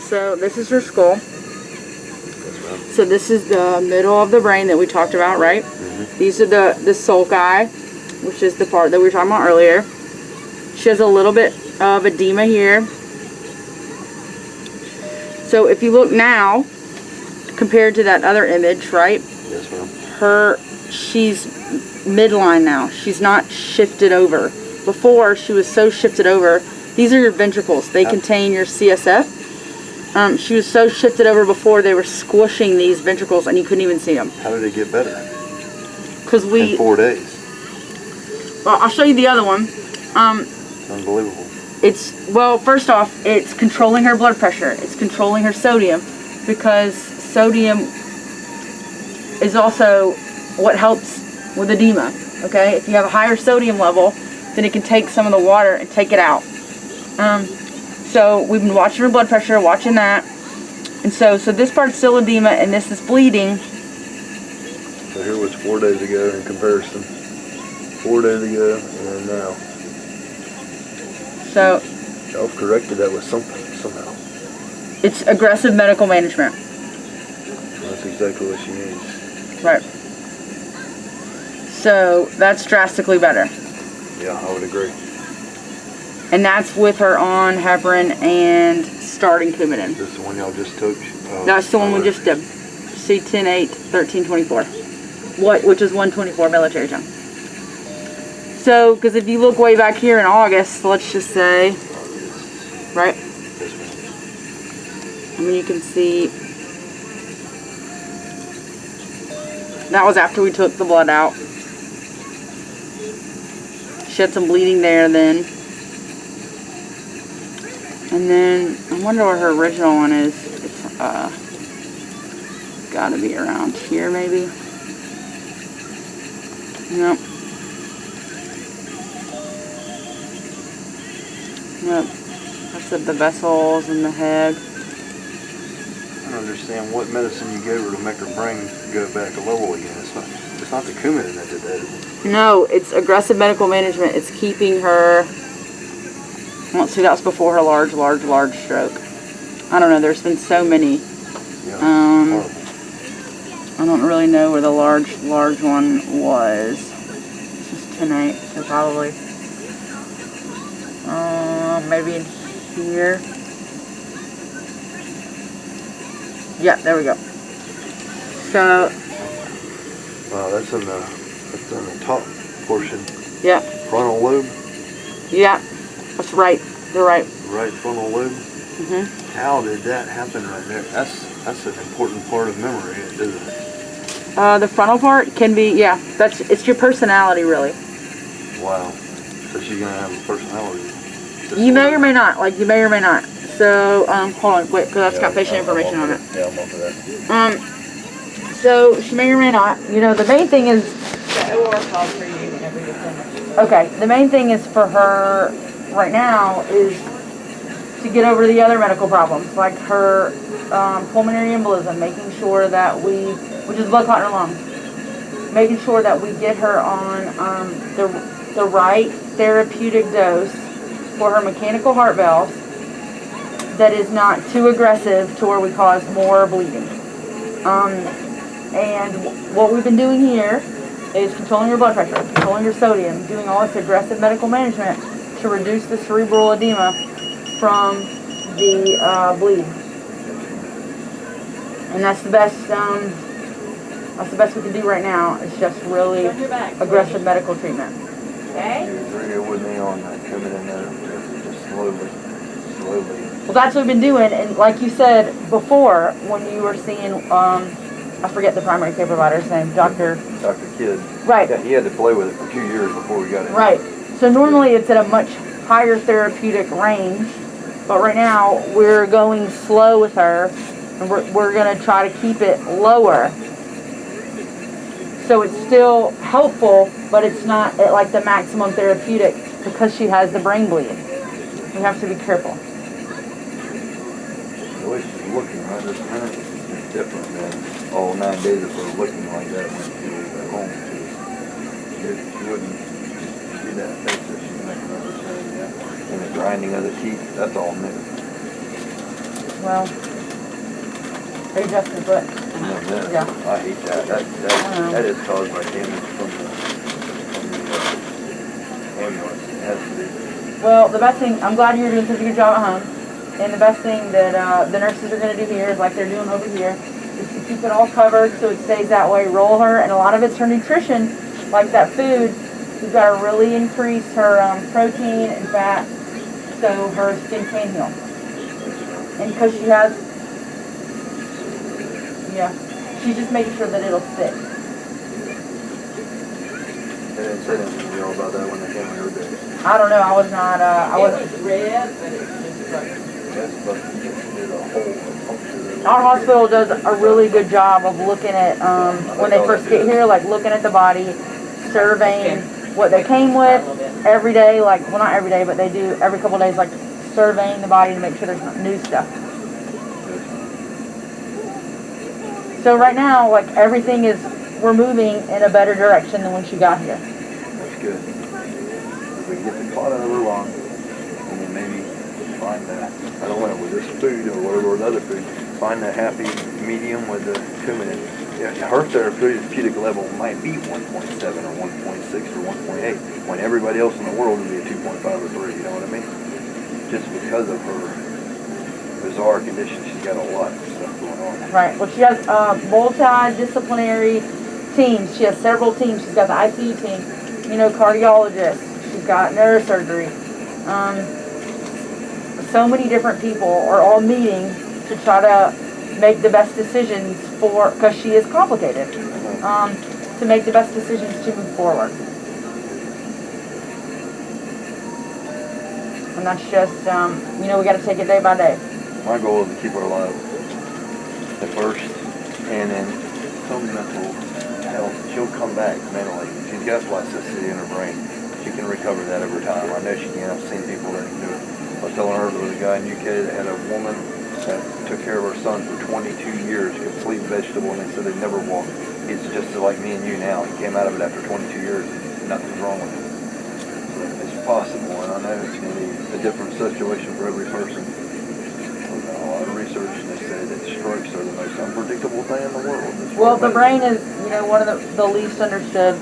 So this is her skull. So this is the middle of the brain that we talked about, right? Mm-hmm. These are the sulci, which is the part that we were talking about earlier. She has a little bit of edema here. So if you look now, compared to that other image, right? Yes, ma'am. She's midline now. She's not shifted over. Before, she was so shifted over. These are your ventricles. They contain your CSF. She was so shifted over before, they were squishing these ventricles and you couldn't even see them. How did it get better? Because in 4 days. Well, I'll show you the other one. Unbelievable. Well, first off, it's controlling her blood pressure. It's controlling her sodium, because sodium is also what helps with edema. Okay, if you have a higher sodium level, then it can take some of the water and take it out. So we've been watching her blood pressure, watching that, and so this part's still edema and this is bleeding. So here was 4 days ago in comparison. 4 days ago and now. So y'all corrected that with something somehow. It's aggressive medical management. That's exactly what she needs. Right. So that's drastically better. Yeah, I would agree. And that's with her on heparin and starting Coumadin. Is this the one y'all just took? That's the one we just did. C10-8-1324. Which is 124 military time. So, because if you look way back here in August, let's just say, right? I mean, you can see that was after we took the blood out. She had some bleeding there then. And then, I wonder what her original one is. It's, gotta be around here, maybe. Nope. Nope. That's the vessels and the head. I don't understand what medicine you gave her to make her brain go back a level again. It's not the Coumadin that did that, is it? No, it's aggressive medical management. It's keeping her... Well, see, that was before her large stroke. I don't know. There's been so many. Yeah, I don't really know where the large one was. It's just tonight, so probably maybe in here. Yeah, there we go. So. Wow, that's in the top portion. Yeah. Frontal lobe. Yeah. That's right. The right frontal lobe. Mhm. How did that happen right there? That's an important part of memory, isn't it? The frontal part can be, yeah. It's your personality, really. Wow. So she's gonna have a personality. You may or may not. You may or may not. So, hold on, wait, because that's got patient information on it. Yeah, I'm off of that. So she may or may not. You know, the main thing is. Okay, the main thing is for her right now is to get over the other medical problems, like her pulmonary embolism, making sure that which is blood clot in her lungs, making sure that we get her on the right therapeutic dose for her mechanical heart valves that is not too aggressive to where we cause more bleeding. And what we've been doing here is controlling your blood pressure, controlling your sodium, doing all this aggressive medical management to reduce the cerebral edema from the bleed. And that's the best we can do right now. It's just really aggressive medical treatment. Okay. You're with me on that Coumadin there, just slowly. Well, that's what we've been doing, and like you said before, when you were seeing, I forget the primary care provider's name, Dr. Kidd. Right. Yeah, he had to play with it for 2 years before we got it. Right. So normally it's at a much higher therapeutic range, but right now we're going slow with her, and we're going to try to keep it lower. So it's still helpful, but it's not at like the maximum therapeutic because she has the brain bleed. We have to be careful. The way she's looking right this minute is different than all 9 days of her looking like that when she was at home. She wouldn't see that face that she's making of herself. And the grinding of the teeth, that's all new. Well, they adjusted foot. Yeah. I hate that. That is caused by damage from the ambulance. It has to be. Well, the best thing, I'm glad you're doing such a good job at home. And the best thing that the nurses are going to do here is like they're doing over here, is to keep it all covered so it stays that way. Roll her, and a lot of it's her nutrition, like that food. We've got to really increase her protein and fat so her skin can heal. And because she has, yeah, she's just making sure that it'll stick. They didn't say anything to you about that when they came here today. I don't know. I was not. I wasn't. It was red, but it's just like. Our hospital does a really good job of looking at when they first get here, like looking at the body, surveying what they came with every day. Like, well, not every day, but they do every couple of days, like surveying the body to make sure there's not new stuff. So right now, like everything is, we're moving in a better direction than when she got here. That's good. If we can get the clot out of her lung, and then maybe find that, I don't know, with this food or whatever, with other food, find the happy medium with the cumin. Yeah, her therapeutic level might be 1.7 or 1.6 or 1.8, when everybody else in the world would be a 2.5 or 3, you know what I mean? Just because of her bizarre condition, she's got a lot of stuff going on. Right. Well, she has multidisciplinary teams. She has several teams. She's got the ICU team, you know, cardiologist. She's got neurosurgery. So many different people are all meeting to try to make the best decisions for, because she is complicated, to make the best decisions to move forward. And that's just, you know, we got to take it day by day. My goal is to keep her alive at first, and then some mental health. She'll come back mentally. She's got plasticity in her brain. She can recover that over time. I know she can. I've seen people that can do it. I was telling her there was a guy in UK that had a woman that took care of her son for 22 years, complete vegetable, and they said they never walked. He's just like me and you now. He came out of it after 22 years, and nothing's wrong with him. So it's possible, and I know it's going to be a different situation for every person. There's a lot of research, and they say that strokes are the most unpredictable thing in the world. Well, the brain is, you know, one of the least understood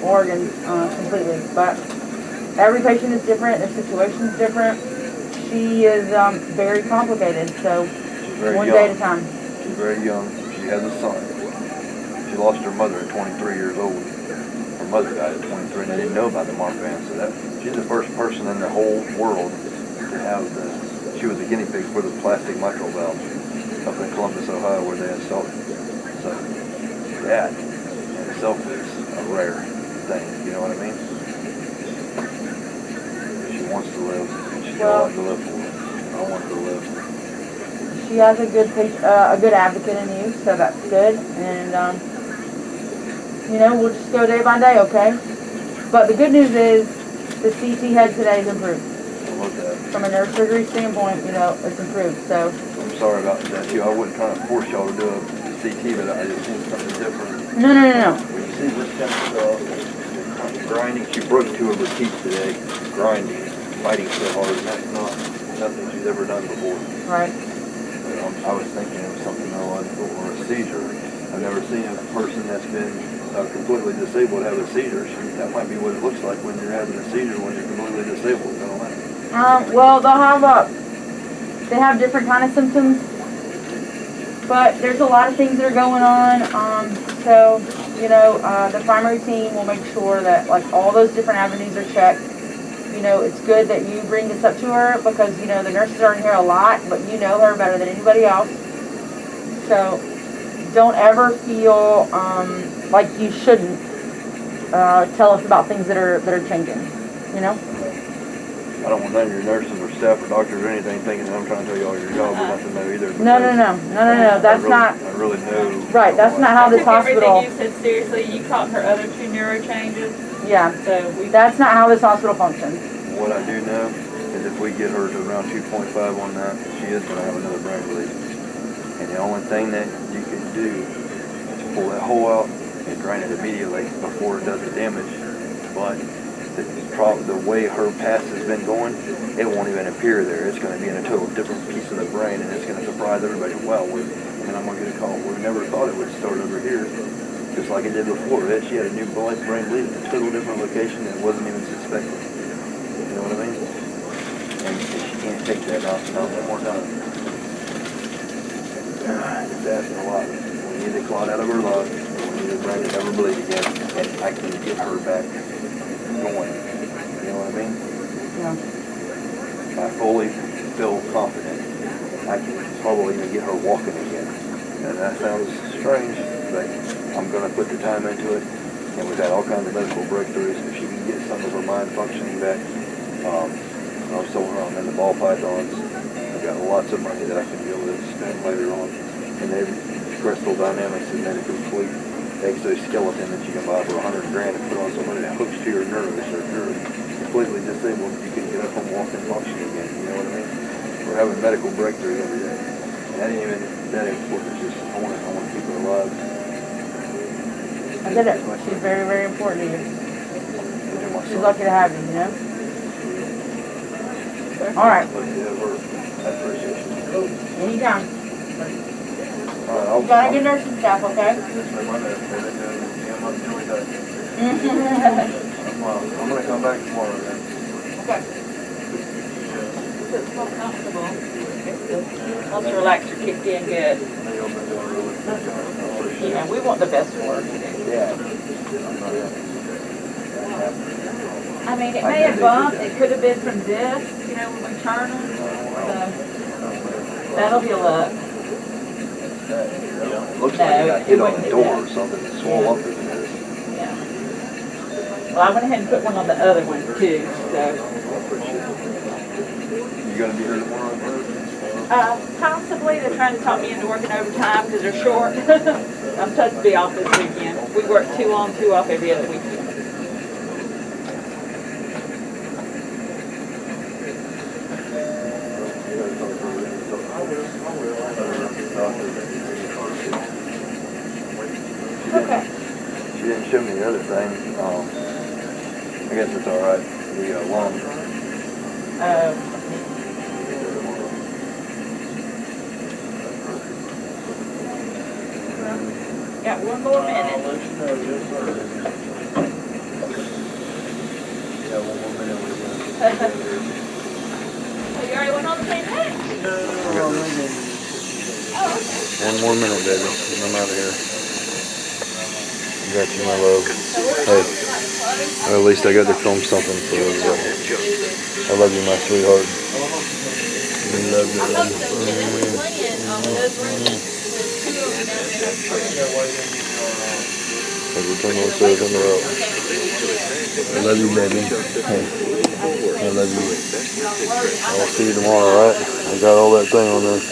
organs completely, but every patient is different, their situation is different. She is very complicated, so one day at a time. She's very young. She has a son. She lost her mother at 23 years old. Her mother died at 23, and they didn't know about the Marfan, so that she's the first person in the whole world to have the. She was a guinea pig for the plastic mitral valve up in Columbus, Ohio, where they installed it. So that in itself is a rare thing. You know what I mean? She wants to live. She's got a lot to live for. I want her to live. She has a good advocate in you, so that's good. And you know, we'll just go day by day, okay? But the good news is the CT head today is improved. I love that. From a neurosurgery standpoint, you know, it's improved. So I'm sorry about that too. I wasn't trying to force y'all to do a CT, but I just seen something different. no. When you see this kind of stuff, grinding, she broke 2 of her teeth today, grinding, fighting so hard, and that's not nothing she's ever done before. Right. I was thinking it was something neurological or a seizure. I've never seen a person that's been completely disabled have a seizure. That might be what it looks like when you're having a seizure when you're completely disabled. I don't know. Well, they have different kind of symptoms, but there's a lot of things that are going on. So, you know, the primary team will make sure that like all those different avenues are checked. You know, it's good that you bring this up to her because, you know, the nurses are in here a lot, but you know her better than anybody else. So don't ever feel like you shouldn't tell us about things that are changing, you know? I don't want none of your nurses or staff or doctors or anything thinking that I'm trying to tell you all your job or nothing know either. No. That's not. I really know. Right, that's not how this hospital. Everything you said seriously. You caught her other 2 neuro changes. Yeah. So that's not how this hospital functions. What I do know is if we get her to around 2.5 on that, she is going to have another brain bleed. And the only thing that you can do is pull that hole out and drain it immediately before it does the damage. But the way her past has been going, it won't even appear there. It's going to be in a total different piece of the brain, and it's going to surprise everybody. Wow, and I'm going to get a call. We never thought it would start over here, just like it did before. She had a new brain bleed in a total different location and wasn't even suspected. You know what I mean? And she can't take that not one more time. It's asking a lot. We need to clot out of her lung. We need to brain to never bleed again, and I can get her back going. You know what I mean? Yeah. I fully feel confident I can probably even get her walking again. And that sounds strange, but I'm going to put the time into it. And we've had all kinds of medical breakthroughs. If she can get some of her mind functioning back, I was told her I'm in the ball pythons. I've got lots of money that I can be able to spend later on. And Crystal Dynamics has made a complete exoskeleton that you can buy for $100 grand and put on somebody that hooks to your nerves, or if you're completely disabled, you can get up and walk and function again. You know what I mean? We're having medical breakthroughs every day. And that ain't even that important. It's just I want to keep her alive. I get it. She's very, very important to you. She's lucky to have you, you know? All right. Anytime. You got a good nursing staff, okay? I'm going to come back tomorrow then. Okay. It's so comfortable. Once the relaxer kicked in good. Yeah, we want the best for her. Yeah. I mean, it may have bumped. It could have been from this, you know, when we turn them. That'll heal up. Looks like you got hit on the door or something and swole up as it is. Yeah. Well, I went ahead and put one on the other one too, so. You gonna be here tomorrow? Possibly. They're trying to talk me into working overtime because they're short. I'm supposed to be off this weekend. We work 2 on, 2 off every other weekend. Okay. She didn't show me the other thing. I guess it's alright. The lung. Got 1 more minute. Yeah, 1 more minute. You already went on the same day? One more minute, baby, and I'm out of here. Got you, my love. Hey, well, at least I got to film something for you. I love you, my sweetheart. I love you. Every time I say it in the row. I love you, baby. Hey, I love you. I'll see you tomorrow, alright? I got all that thing on there.